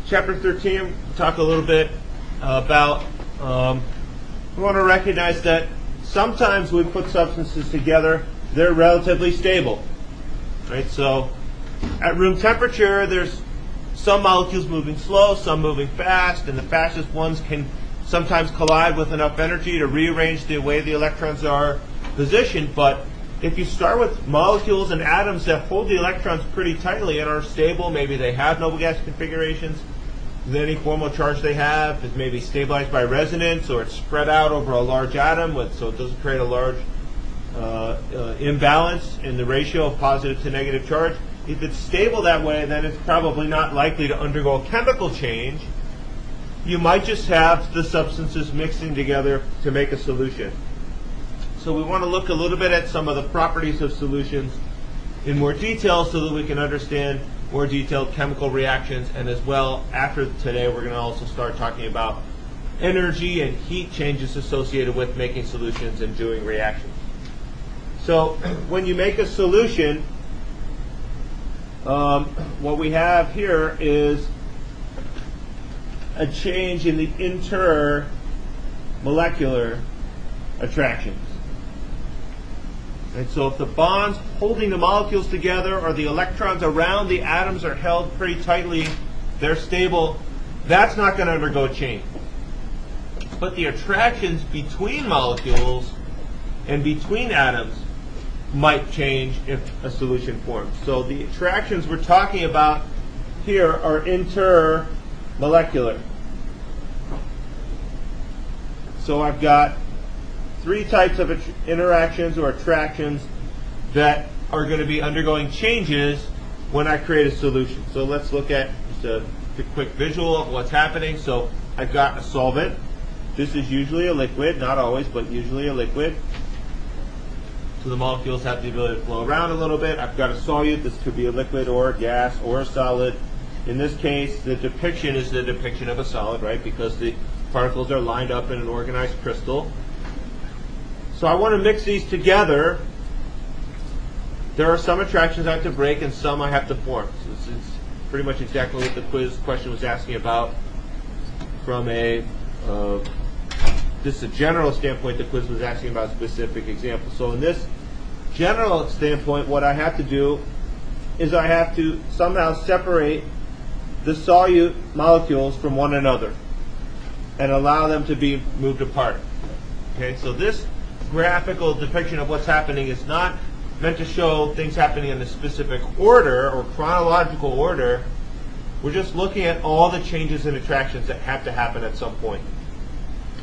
Chapter 13, talk a little bit about, we want to recognize that sometimes we put substances together, they're relatively stable. Right? So at room temperature, there's some molecules moving slow, some moving fast, and the fastest ones can sometimes collide with enough energy to rearrange the way the electrons are positioned. But if you start with molecules and atoms that hold the electrons pretty tightly and are stable, maybe they have noble gas configurations, then any formal charge they have is maybe stabilized by resonance, or it's spread out over a large atom, so it doesn't create a large imbalance in the ratio of positive to negative charge. If it's stable that way, then it's probably not likely to undergo a chemical change. You might just have the substances mixing together to make a solution. So we want to look a little bit at some of the properties of solutions in more detail so that we can understand more detailed chemical reactions. And as well, after today, we're going to also start talking about energy and heat changes associated with making solutions and doing reactions. So when you make a solution, what we have here is a change in the intermolecular attractions. And so if the bonds holding the molecules together or the electrons around the atoms are held pretty tightly, they're stable, that's not going to undergo a change. But the attractions between molecules and between atoms might change if a solution forms. So the attractions we're talking about here are intermolecular. So I've got three types of interactions or attractions that are going to be undergoing changes when I create a solution. So let's look at just a quick visual of what's happening. So I've got a solvent. This is usually a liquid, not always, but usually a liquid. So the molecules have the ability to flow around a little bit. I've got a solute. This could be a liquid or a gas or a solid. In this case, the depiction is the depiction of a solid, right? Because the particles are lined up in an organized crystal. So I want to mix these together. There are some attractions I have to break and some I have to form. So this is pretty much exactly what the quiz question was asking about from a general standpoint. The quiz was asking about specific examples. So in this general standpoint, what I have to do is I have to somehow separate the solute molecules from one another and allow them to be moved apart. Okay, so this graphical depiction of what's happening is not meant to show things happening in a specific order or chronological order. We're just looking at all the changes and attractions that have to happen at some point.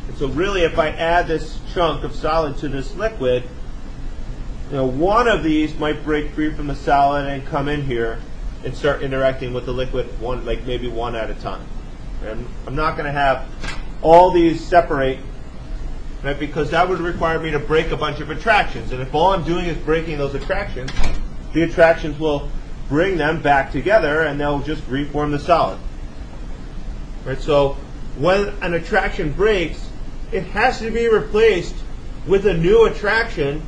And so really, if I add this chunk of solid to this liquid, one of these might break free from the solid and come in here and start interacting with the liquid, maybe one at a time. And I'm not going to have all these separate, right, because that would require me to break a bunch of attractions. And if all I'm doing is breaking those attractions, the attractions will bring them back together and they'll just reform the solid. Right, so when an attraction breaks, it has to be replaced with a new attraction.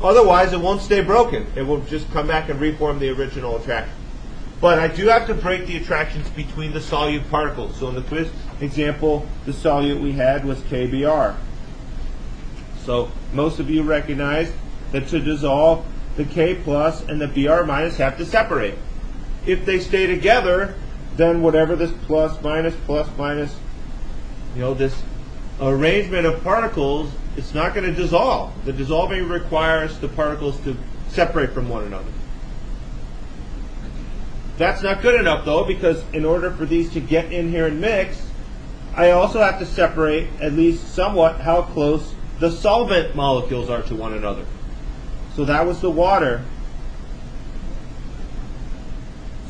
Otherwise, it won't stay broken. It will just come back and reform the original attraction. But I do have to break the attractions between the solute particles. So in the quiz example, the solute we had was KBr. So most of you recognize that to dissolve, the K plus and the Br minus have to separate. If they stay together, then whatever this plus minus, this arrangement of particles, it's not going to dissolve. The dissolving requires the particles to separate from one another. That's not good enough, though, because in order for these to get in here and mix, I also have to separate, at least somewhat, how close the solvent molecules are to one another. So that was the water.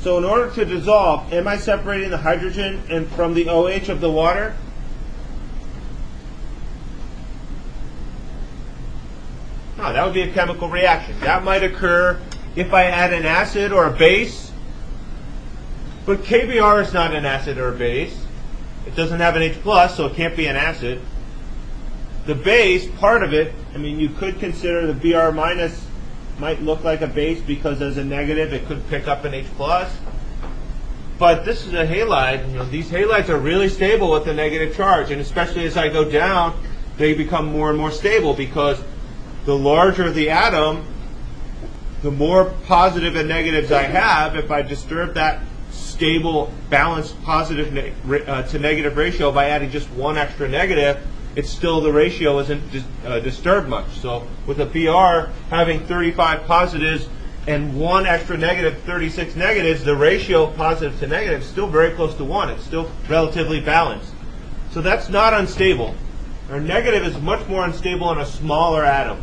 So in order to dissolve, am I separating the hydrogen and from the OH of the water? No, that would be a chemical reaction. That might occur if I add an acid or a base. But KBr is not an acid or a base. It doesn't have an H+, so it can't be an acid. The base, part of it, you could consider the Br minus might look like a base because as a negative it could pick up an H+. But this is a halide. You know, these halides are really stable with the negative charge, and especially as I go down, they become more and more stable because the larger the atom, the more positive and negatives I have. If I disturb that stable, balanced positive to negative ratio by adding just one extra negative, it's still, the ratio isn't disturbed much. So with a BR having 35 positives and one extra negative, 36 negatives, the ratio of positive to negative is still very close to 1. It's still relatively balanced. So that's not unstable. Our negative is much more unstable in a smaller atom,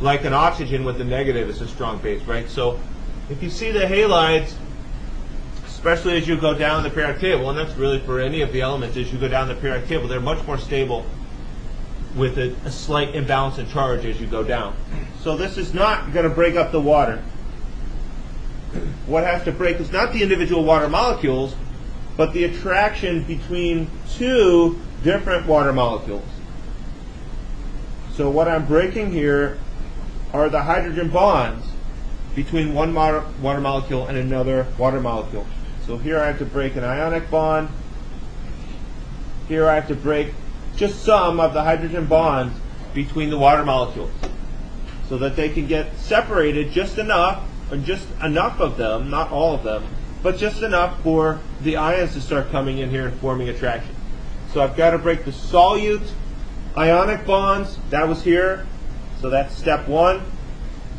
like an oxygen with the negative is a strong base, right? So if you see the halides, especially as you go down the periodic table, and that's really for any of the elements, as you go down the periodic table, they're much more stable with a slight imbalance in charge as you go down. So this is not going to break up the water. What has to break is not the individual water molecules, but the attraction between two different water molecules. So what I'm breaking here are the hydrogen bonds between one water molecule and another water molecule. So here I have to break an ionic bond. Here I have to break just some of the hydrogen bonds between the water molecules so that they can get separated just enough, or just enough of them, not all of them, but just enough for the ions to start coming in here and forming attraction. So I've got to break the solute ionic bonds. That was here. So that's step 1.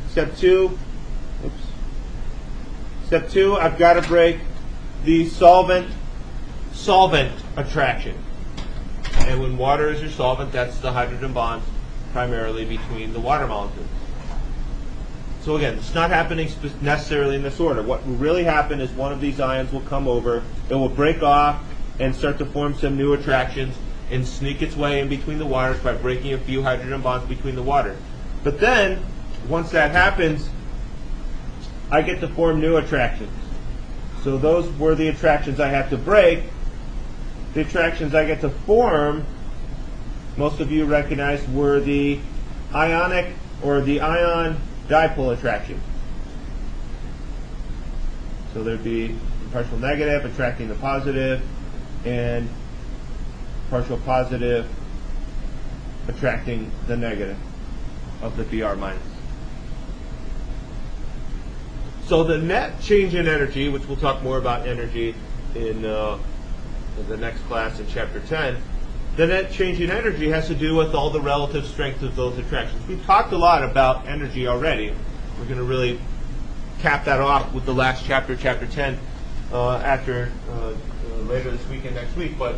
Step 2, Step 2, I've got to break the solvent attraction. And when water is your solvent, that's the hydrogen bonds primarily between the water molecules. So again, it's not happening necessarily in this order. What will really happen is one of these ions will come over, it will break off and start to form some new attractions and sneak its way in between the waters by breaking a few hydrogen bonds between the water. But then, once that happens, I get to form new attractions. So those were the attractions I have to break. The attractions I get to form, most of you recognize, were the ionic or the ion dipole attraction. So there'd be partial negative attracting the positive and partial positive attracting the negative of the Br minus. So the net change in energy, which we'll talk more about energy in the next class in chapter 10, the net change in energy has to do with all the relative strength of those attractions. We've talked a lot about energy already. We're going to really cap that off with the last chapter, chapter 10, later this week and next week. But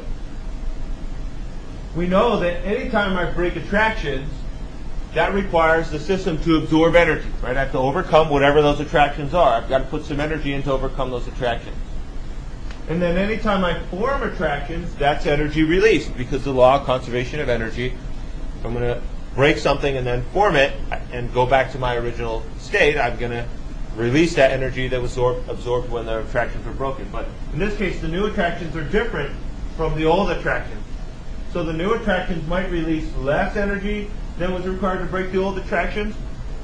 we know that anytime I break attractions, that requires the system to absorb energy, right? I have to overcome whatever those attractions are. I've got to put some energy in to overcome those attractions. And then anytime I form attractions, that's energy released, because the law of conservation of energy, if I'm going to break something and then form it and go back to my original state, I'm going to release that energy that was absorbed when the attractions were broken. But in this case, the new attractions are different from the old attractions. So the new attractions might release less energy than was required to break the old attractions,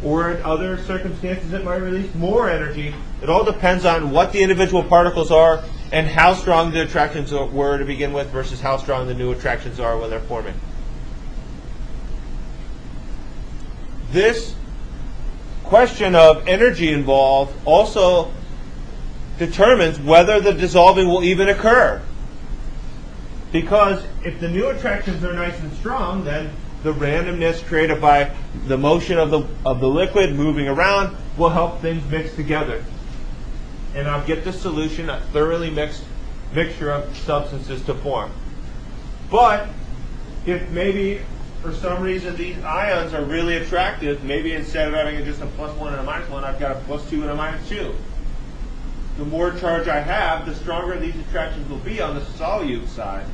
or in other circumstances it might release more energy. It all depends on what the individual particles are and how strong the attractions were to begin with versus how strong the new attractions are when they're forming. This question of energy involved also determines whether the dissolving will even occur. Because if the new attractions are nice and strong, then the randomness created by the motion of the liquid moving around will help things mix together. And I'll get the solution, a thoroughly mixed mixture of substances to form. But if maybe for some reason these ions are really attractive, maybe instead of having just a +1 and a -1, I've got a +2 and a -2. The more charge I have, the stronger these attractions will be on the solute side.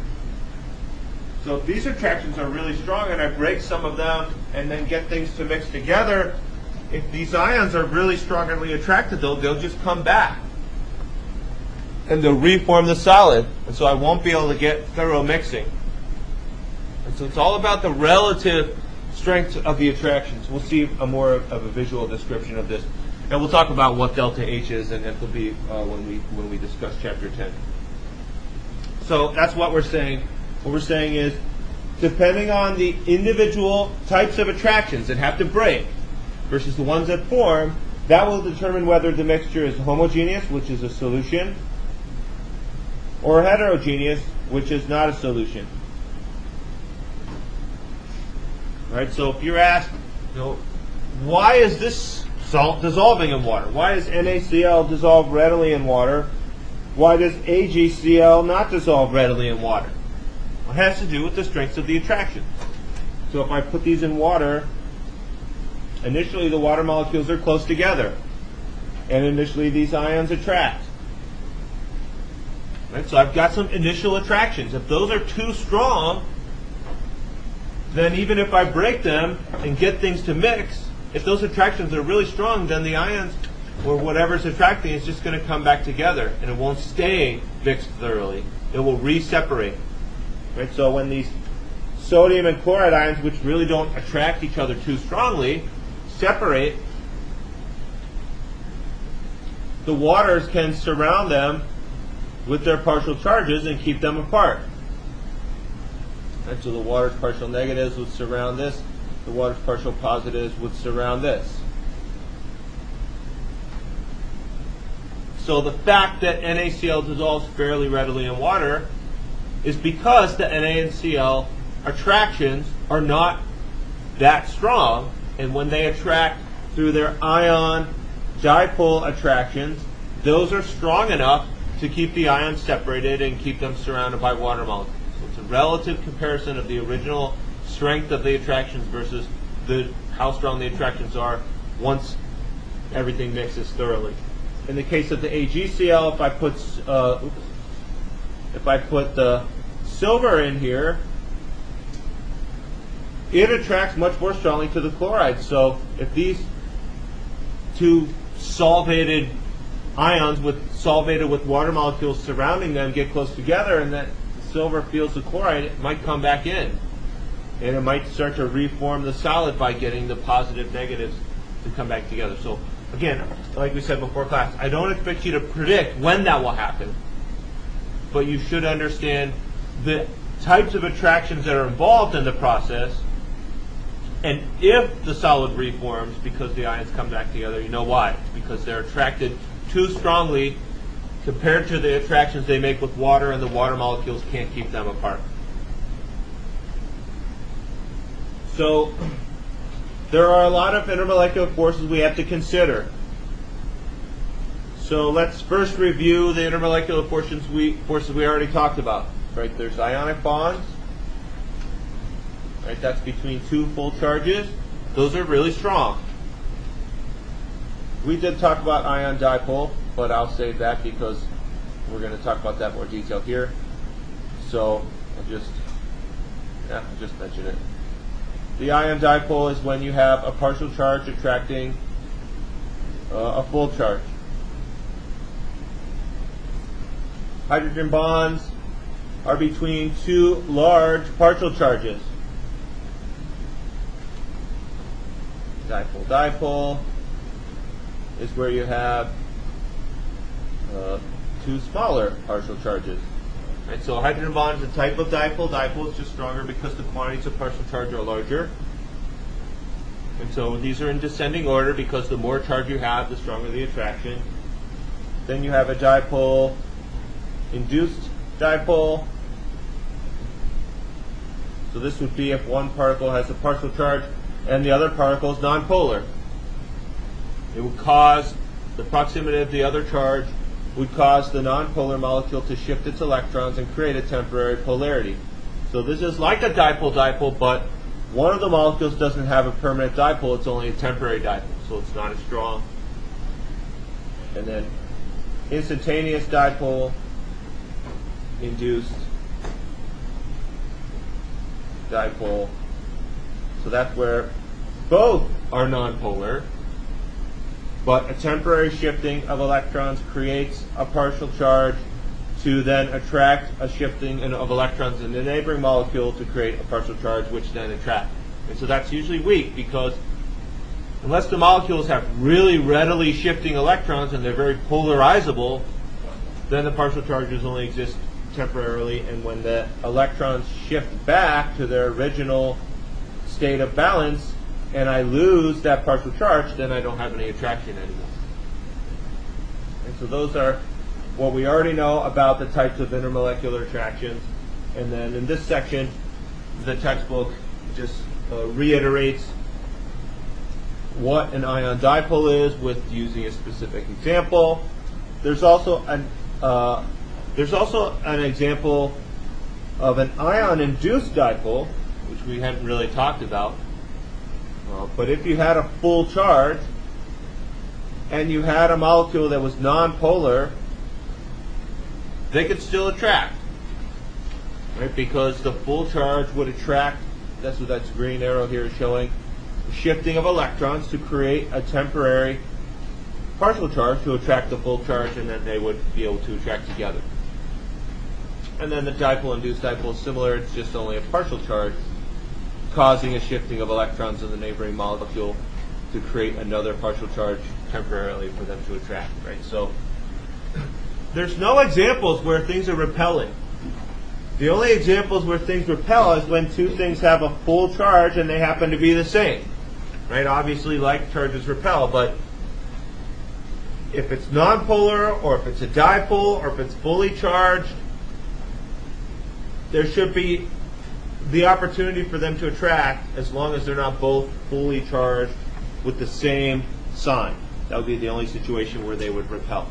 So if these attractions are really strong and I break some of them and then get things to mix together, if these ions are really strongly attracted, they'll just come back. And they'll reform the solid. And so I won't be able to get thorough mixing. And so it's all about the relative strength of the attractions. We'll see more of a visual description of this. And we'll talk about what delta H is and enthalpy when we discuss chapter 10. So that's what we're saying. What we're saying is, depending on the individual types of attractions that have to break versus the ones that form, that will determine whether the mixture is homogeneous, which is a solution, or heterogeneous, which is not a solution. Right? So if you're asked, why is this salt dissolving in water? Why does NaCl dissolve readily in water? Why does AgCl not dissolve readily in water? It has to do with the strengths of the attraction. So if I put these in water, initially the water molecules are close together, and initially these ions attract. Right? So I've got some initial attractions. If those are too strong, then even if I break them and get things to mix, if those attractions are really strong, then the ions or whatever's attracting is just going to come back together, and it won't stay mixed thoroughly. It will re-separate. Right? So when these sodium and chloride ions, which really don't attract each other too strongly, separate, the waters can surround them with their partial charges and keep them apart. Right? So the water's partial negatives would surround this, the water's partial positives would surround this. So the fact that NaCl dissolves fairly readily in water is because the Na and Cl attractions are not that strong, and when they attract through their ion dipole attractions, those are strong enough to keep the ions separated and keep them surrounded by water molecules. So it's a relative comparison of the original strength of the attractions versus how strong the attractions are once everything mixes thoroughly. In the case of the AgCl, if I put the silver in here, it attracts much more strongly to the chloride. So if these two solvated ions solvated with water molecules surrounding them get close together, and that silver feels the chloride, it might come back in, and it might start to reform the solid by getting the positive negatives to come back together. So again, like we said before class, I don't expect you to predict when that will happen, but you should understand the types of attractions that are involved in the process, and if the solid reforms because the ions come back together, you know why. It's because they're attracted too strongly compared to the attractions they make with water, and the water molecules can't keep them apart. So there are a lot of intermolecular forces we have to consider. So let's first review the intermolecular forces we already talked about. Right, there's ionic bonds. Right, that's between two full charges. Those are really strong. We did talk about ion dipole, but I'll save that because we're going to talk about that in more detail here. So I'll just mention it. The ion dipole is when you have a partial charge attracting a full charge. Hydrogen bonds are between two large partial charges. Dipole-dipole is where you have two smaller partial charges. Right, so a hydrogen bond is a type of dipole. Dipole is just stronger because the quantities of partial charge are larger. And so these are in descending order because the more charge you have, the stronger the attraction. Then you have a dipole-induced dipole. So this would be if one particle has a partial charge and the other particle is nonpolar. It would cause the proximity of the other charge would cause the nonpolar molecule to shift its electrons and create a temporary polarity. So this is like a dipole-dipole, but one of the molecules doesn't have a permanent dipole, it's only a temporary dipole, so it's not as strong. And then instantaneous dipole, induced dipole. So that's where both are nonpolar, but a temporary shifting of electrons creates a partial charge to then attract a shifting of electrons in the neighboring molecule to create a partial charge which then attracts. And so that's usually weak because unless the molecules have really readily shifting electrons and they're very polarizable, then the partial charges only exist temporarily, and when the electrons shift back to their original state of balance and I lose that partial charge, then I don't have any attraction anymore. And so those are what we already know about the types of intermolecular attractions. And then in this section, the textbook just reiterates what an ion dipole is with using a specific example. There's also an example of an ion-induced dipole, which we hadn't really talked about. But if you had a full charge and you had a molecule that was nonpolar, they could still attract, right? Because the full charge would attract, that's what that green arrow here is showing, the shifting of electrons to create a temporary partial charge to attract the full charge, and then they would be able to attract together. And then the dipole-induced dipole is similar, it's just only a partial charge causing a shifting of electrons in the neighboring molecule to create another partial charge temporarily for them to attract, right? So there's no examples where things are repelling. The only examples where things repel is when two things have a full charge and they happen to be the same, right? Obviously, like charges repel, but if it's nonpolar, or if it's a dipole, or if it's fully charged, there should be the opportunity for them to attract as long as they're not both fully charged with the same sign. That would be the only situation where they would repel.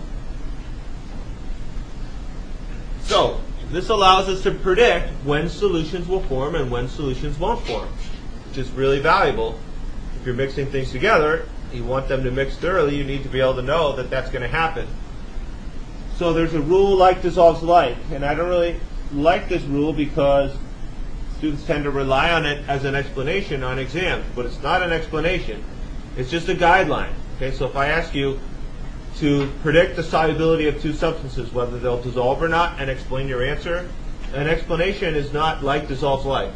So this allows us to predict when solutions will form and when solutions won't form, which is really valuable. If you're mixing things together, you want them to mix thoroughly, you need to be able to know that that's going to happen. So there's a rule, like dissolves like, and I don't really like this rule because students tend to rely on it as an explanation on exams, but it's not an explanation. It's just a guideline. Okay, so if I ask you to predict the solubility of two substances, whether they'll dissolve or not, and explain your answer, an explanation is not like dissolves like.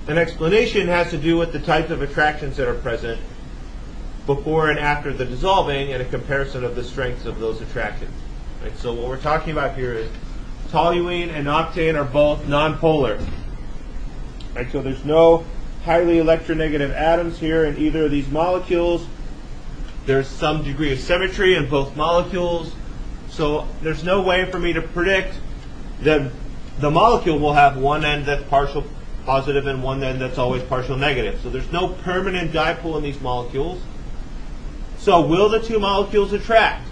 An explanation has to do with the types of attractions that are present before and after the dissolving, and a comparison of the strengths of those attractions. Right? So what we're talking about here is toluene and octane are both nonpolar. Right? So there's no highly electronegative atoms here in either of these molecules. There's some degree of symmetry in both molecules. So there's no way for me to predict that the molecule will have one end that's partial positive and one end that's always partial negative. So there's no permanent dipole in these molecules. So will the two molecules attract?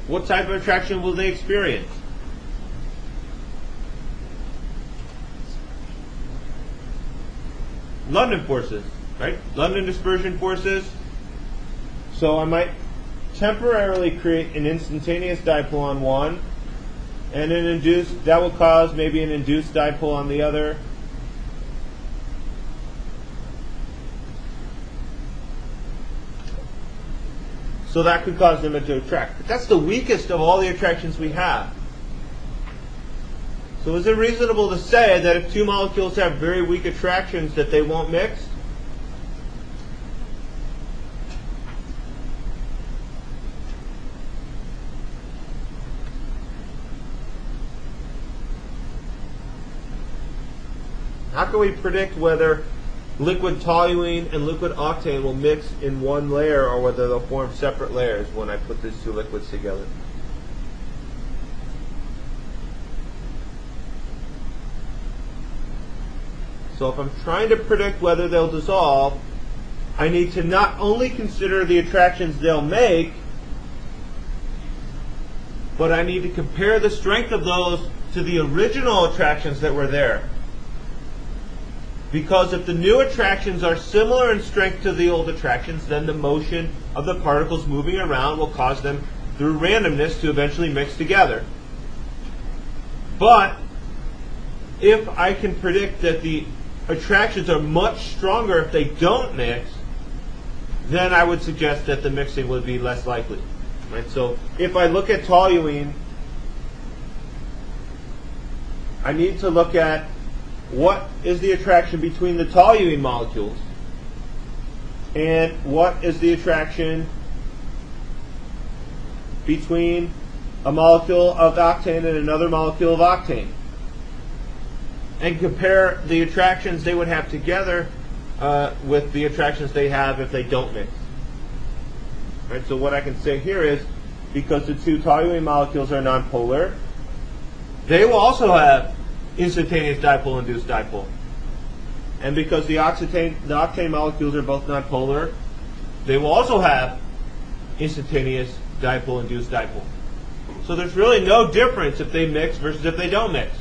What type of attraction will they experience? London forces, right? London dispersion forces. So I might temporarily create an instantaneous dipole on one, and an induced, that will cause maybe an induced dipole on the other. So that could cause them to attract. But that's the weakest of all the attractions we have. So is it reasonable to say that if two molecules have very weak attractions that they won't mix? How can we predict whether liquid toluene and liquid octane will mix in one layer or whether they'll form separate layers when I put these two liquids together? So if I'm trying to predict whether they'll dissolve, I need to not only consider the attractions they'll make, but I need to compare the strength of those to the original attractions that were there. Because if the new attractions are similar in strength to the old attractions, then the motion of the particles moving around will cause them, through randomness, to eventually mix together. But if I can predict that the attractions are much stronger if they don't mix, then I would suggest that the mixing would be less likely. Right? So if I look at toluene, I need to look at what is the attraction between the toluene molecules and what is the attraction between a molecule of octane and another molecule of octane, and compare the attractions they would have together with the attractions they have if they don't mix. Right, so what I can say here is, because the two toluene molecules are nonpolar, they will also have instantaneous dipole-induced dipole. And because the octane molecules are both nonpolar, they will also have instantaneous dipole-induced dipole. So there's really no difference if they mix versus if they don't mix.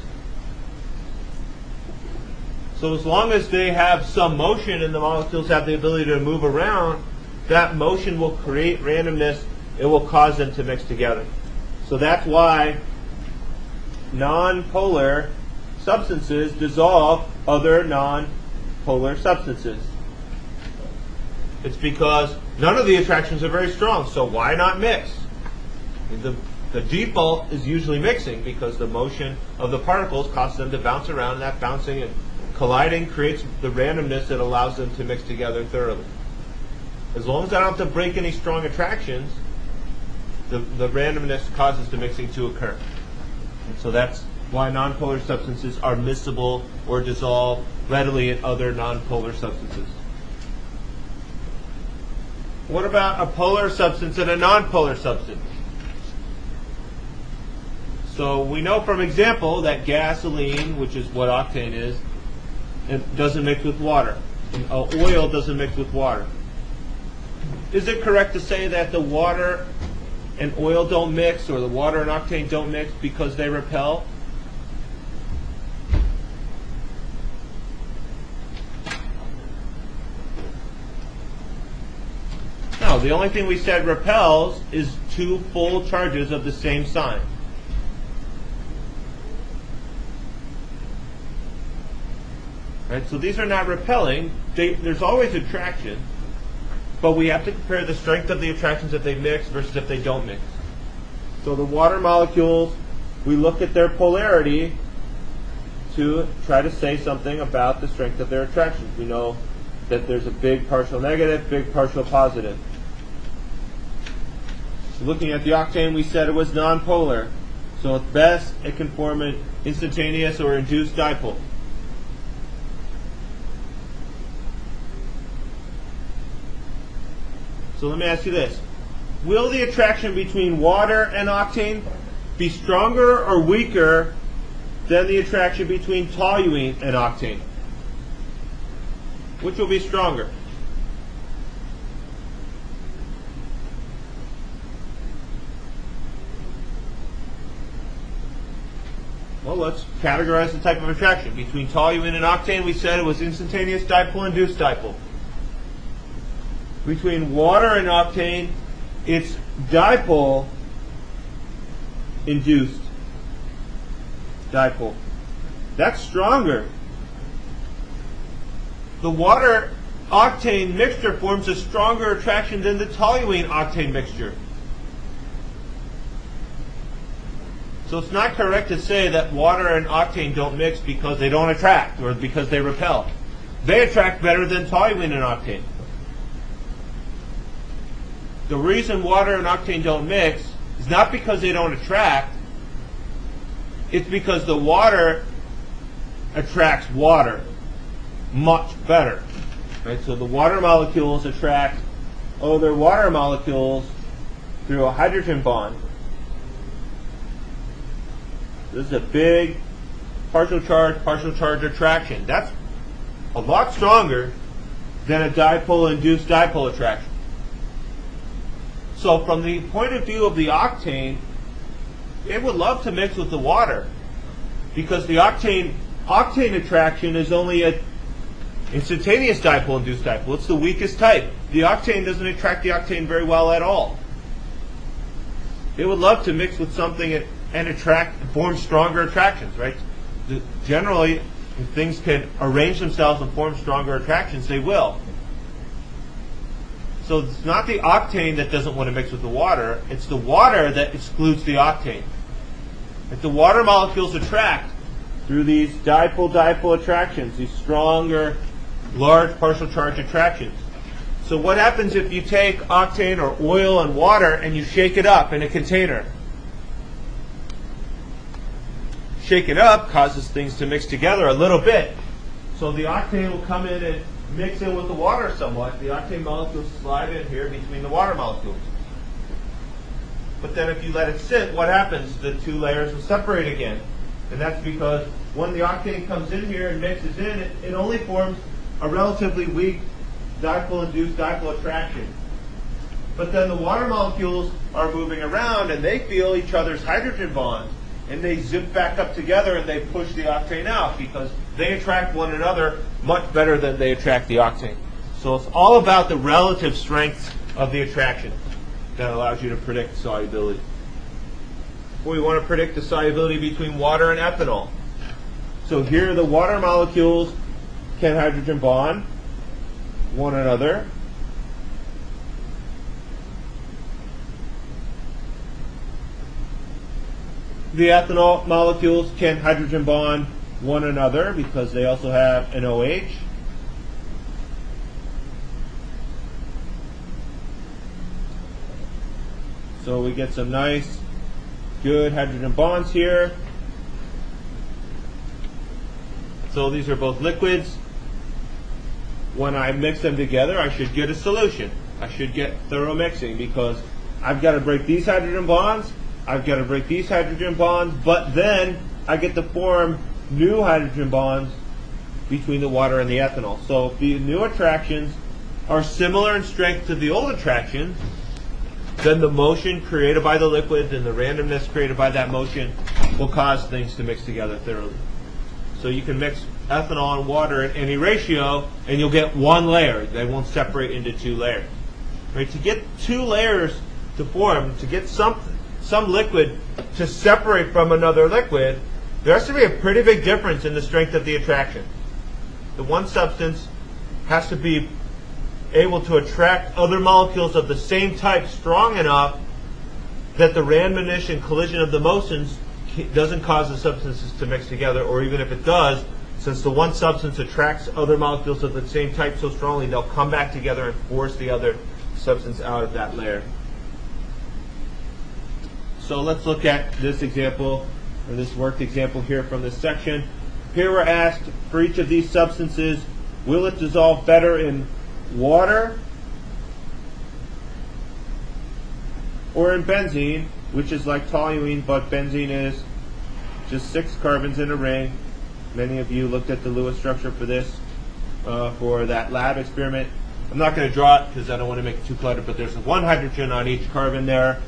So as long as they have some motion and the molecules have the ability to move around, that motion will create randomness. It will cause them to mix together. So that's why non-polar substances dissolve other non-polar substances. It's because none of the attractions are very strong, so why not mix? The default is usually mixing because the motion of the particles causes them to bounce around, and that bouncing and colliding creates the randomness that allows them to mix together thoroughly. As long as I don't have to break any strong attractions, the randomness causes the mixing to occur. And so that's why nonpolar substances are miscible or dissolve readily in other nonpolar substances. What about a polar substance and a nonpolar substance? So we know from example that gasoline, which is what octane is, it doesn't mix with water. And oil doesn't mix with water. Is it correct to say that the water and oil don't mix, or the water and octane don't mix because they repel? No, the only thing we said repels is two full charges of the same sign. Right, so these are not repelling. There's always attraction, but we have to compare the strength of the attractions if they mix versus if they don't mix. So the water molecules, we look at their polarity to try to say something about the strength of their attractions. We know that there's a big partial negative, big partial positive. Looking at the octane, we said it was nonpolar. So at best, it can form an instantaneous or induced dipole. So let me ask you this. Will the attraction between water and octane be stronger or weaker than the attraction between toluene and octane? Which will be stronger? Well, let's categorize the type of attraction. Between toluene and octane, we said it was instantaneous dipole-induced dipole. Between water and octane, it's dipole-induced dipole. That's stronger. The water-octane mixture forms a stronger attraction than the toluene-octane mixture. So it's not correct to say that water and octane don't mix because they don't attract or because they repel. They attract better than toluene and octane. The reason water and octane don't mix is not because they don't attract. It's because the water attracts water much better. Right? So the water molecules attract other water molecules through a hydrogen bond. This is a big partial charge attraction. That's a lot stronger than a dipole-induced dipole attraction. So from the point of view of the octane, it would love to mix with the water because the octane attraction is only an instantaneous dipole-induced dipole. It's the weakest type. The octane doesn't attract the octane very well at all. It would love to mix with something and form stronger attractions, right? Generally, if things can arrange themselves and form stronger attractions, they will. So it's not the octane that doesn't want to mix with the water, it's the water that excludes the octane. If the water molecules attract, through these dipole-dipole attractions, these stronger, large partial charge attractions. So what happens if you take octane or oil and water and you shake it up in a container? Shake it up causes things to mix together a little bit. So the octane will come in and mix in with the water somewhat. The octane molecules slide in here between the water molecules. But then if you let it sit, what happens? The two layers will separate again. And that's because when the octane comes in here and mixes in, it only forms a relatively weak dipole-induced dipole attraction. But then the water molecules are moving around and they feel each other's hydrogen bonds. And they zip back up together and they push the octane out because they attract one another much better than they attract the octane. So it's all about the relative strength of the attraction that allows you to predict solubility. We want to predict the solubility between water and ethanol. So here the water molecules can hydrogen bond one another. The ethanol molecules can hydrogen bond one another because they also have an OH. So we get some nice, good hydrogen bonds here. So these are both liquids. When I mix them together, I should get a solution. I should get thorough mixing because I've got to break these hydrogen bonds, I've got to break these hydrogen bonds, but then I get to form new hydrogen bonds between the water and the ethanol. So if the new attractions are similar in strength to the old attractions, then the motion created by the liquid and the randomness created by that motion will cause things to mix together thoroughly. So you can mix ethanol and water in any ratio and you'll get one layer. They won't separate into two layers. Right? To get two layers to form, to get some liquid to separate from another liquid, there has to be a pretty big difference in the strength of the attraction. The one substance has to be able to attract other molecules of the same type strong enough that the randomness and collision of the motions doesn't cause the substances to mix together, or even if it does, since the one substance attracts other molecules of the same type so strongly, they'll come back together and force the other substance out of that layer. So let's look at this example, or this worked example here from this section. Here we're asked, for each of these substances, will it dissolve better in water or in benzene, which is like toluene, but benzene is just 6 carbons in a ring. Many of you looked at the Lewis structure for this, for that lab experiment. I'm not going to draw it because I don't want to make it too cluttered, but there's one hydrogen on each carbon there.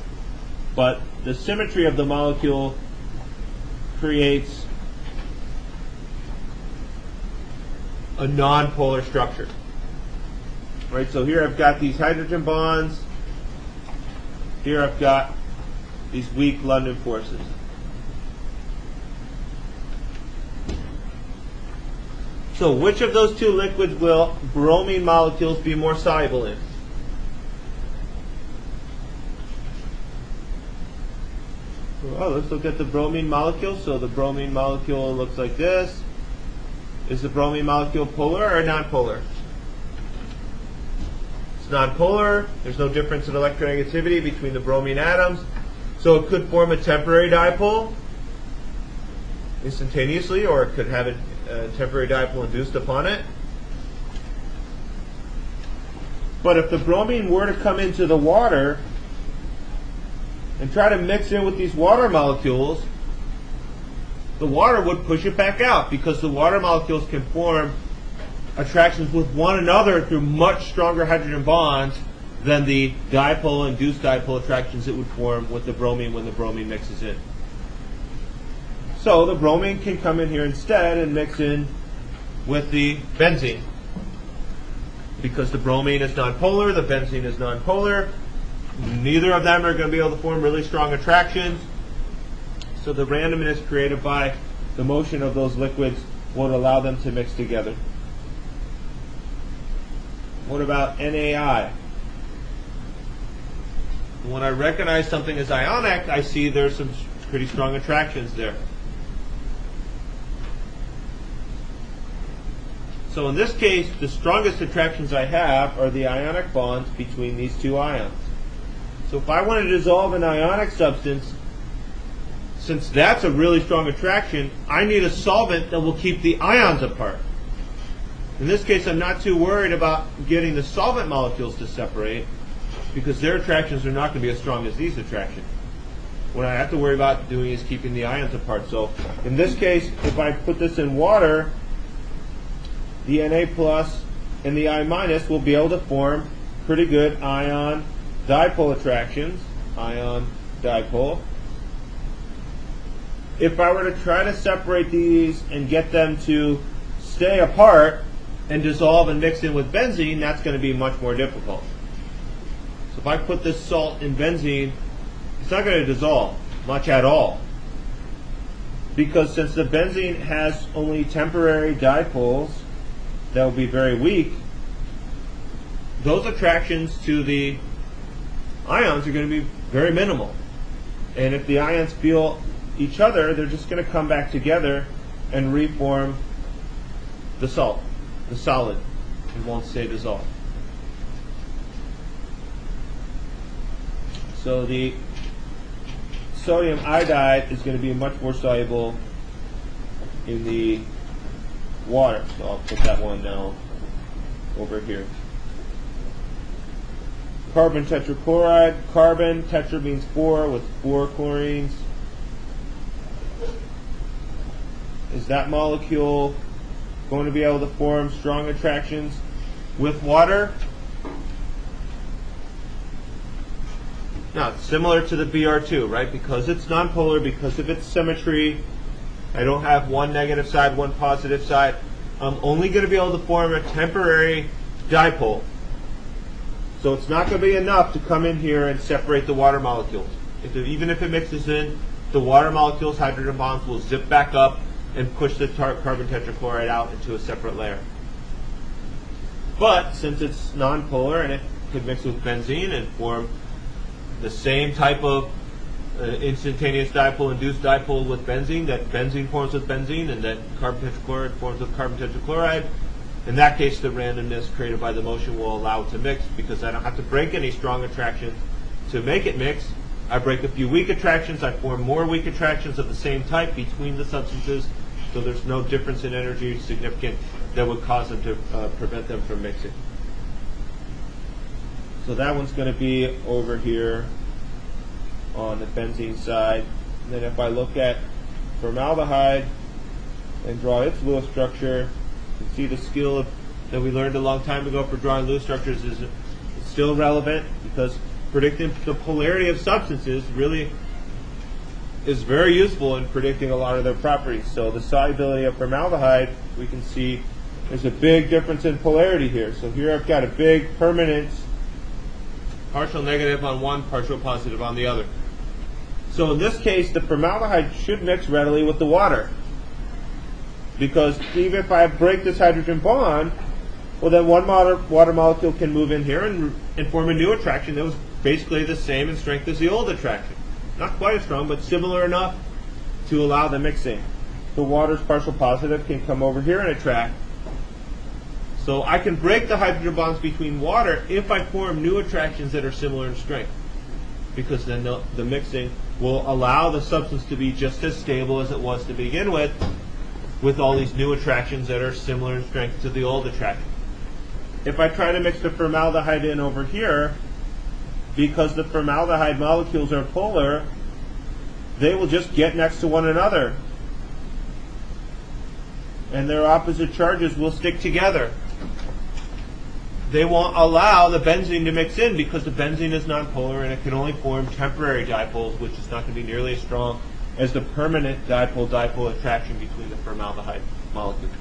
But the symmetry of the molecule creates a non-polar structure. Right, so here I've got these hydrogen bonds. Here I've got these weak London forces. So which of those two liquids will bromine molecules be more soluble in? Well, let's look at the bromine molecule. So the bromine molecule looks like this. Is the bromine molecule polar or nonpolar? It's nonpolar. There's no difference in electronegativity between the bromine atoms. So it could form a temporary dipole instantaneously, or it could have a temporary dipole induced upon it. But if the bromine were to come into the water and try to mix in with these water molecules, the water would push it back out because the water molecules can form attractions with one another through much stronger hydrogen bonds than the dipole-induced dipole attractions it would form with the bromine when the bromine mixes in. So the bromine can come in here instead and mix in with the benzene. Because the bromine is nonpolar, the benzene is nonpolar. Neither of them are going to be able to form really strong attractions. So the randomness created by the motion of those liquids won't allow them to mix together. What about NaI? When I recognize something as ionic, I see there's some pretty strong attractions there. So in this case, the strongest attractions I have are the ionic bonds between these two ions. So if I want to dissolve an ionic substance, since that's a really strong attraction, I need a solvent that will keep the ions apart. In this case, I'm not too worried about getting the solvent molecules to separate because their attractions are not going to be as strong as these attractions. What I have to worry about doing is keeping the ions apart. So in this case, if I put this in water, the Na plus and the I minus will be able to form pretty good ion dipole attractions, ion dipole. If I were to try to separate these and get them to stay apart and dissolve and mix in with benzene, that's going to be much more difficult. So if I put this salt in benzene, it's not going to dissolve much at all. Because since the benzene has only temporary dipoles that will be very weak, those attractions to the ions are going to be very minimal. And if the ions feel each other, they're just going to come back together and reform the salt, the solid. It won't stay dissolved. So the sodium iodide is going to be much more soluble in the water. So I'll put that one now over here. Carbon tetrachloride. Carbon, tetra means 4 with 4 chlorines. Is that molecule going to be able to form strong attractions with water? Now, it's similar to the Br2, right? Because it's nonpolar, because of its symmetry, I don't have one negative side, one positive side. I'm only going to be able to form a temporary dipole. So it's not going to be enough to come in here and separate the water molecules. Even if it mixes in, the water molecules, hydrogen bonds, will zip back up and push the carbon tetrachloride out into a separate layer. But since it's nonpolar and it could mix with benzene and form the same type of instantaneous dipole, induced dipole with benzene, that benzene forms with benzene and that carbon tetrachloride forms with carbon tetrachloride, in that case the randomness created by the motion will allow it to mix because I don't have to break any strong attractions to make it mix. I break a few weak attractions, I form more weak attractions of the same type between the substances, so there's no difference in energy significant that would cause them to prevent them from mixing. So that one's going to be over here on the benzene side. And then if I look at formaldehyde and draw its Lewis structure, you can see the skill that we learned a long time ago for drawing Lewis structures is still relevant because predicting the polarity of substances really is very useful in predicting a lot of their properties. So the solubility of formaldehyde, we can see there's a big difference in polarity here. So here I've got a big permanent partial negative on one, partial positive on the other. So in this case, the formaldehyde should mix readily with the water. Because even if I break this hydrogen bond, well then one water molecule can move in here and form a new attraction that was basically the same in strength as the old attraction. Not quite as strong, but similar enough to allow the mixing. The water's partial positive can come over here and attract. So I can break the hydrogen bonds between water if I form new attractions that are similar in strength. Because then the mixing will allow the substance to be just as stable as it was to begin with all these new attractions that are similar in strength to the old attraction. If I try to mix the formaldehyde in over here, because the formaldehyde molecules are polar, they will just get next to one another. And their opposite charges will stick together. They won't allow the benzene to mix in because the benzene is nonpolar and it can only form temporary dipoles, which is not going to be nearly as strong as the permanent dipole-dipole attraction between the formaldehyde molecules.